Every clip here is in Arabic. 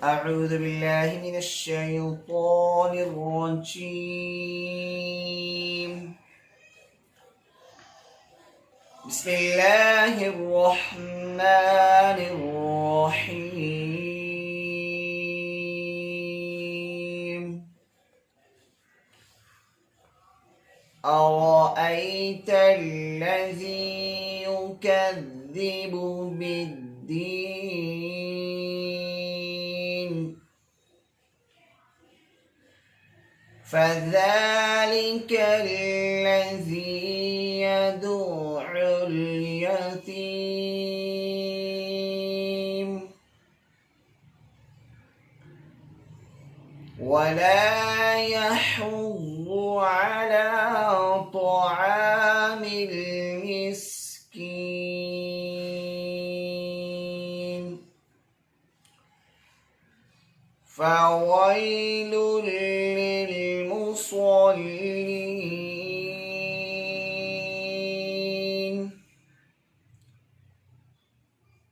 أعوذ بالله من الشيطان الرجيم. بسم الله الرحمن الرحيم. أرأيت الذي يكذب بالدين فذلك الذي يدع اليتيم ولا يحض على طعام المسكين فويل للمصلين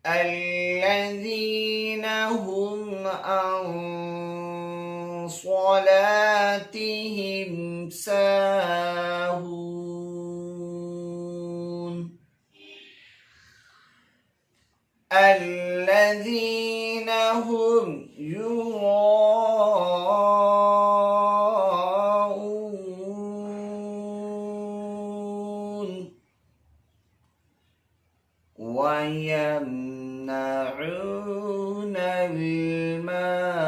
الذين هم عن صلاتهم ساهون الذين هم يراءون ويمنعون الماعون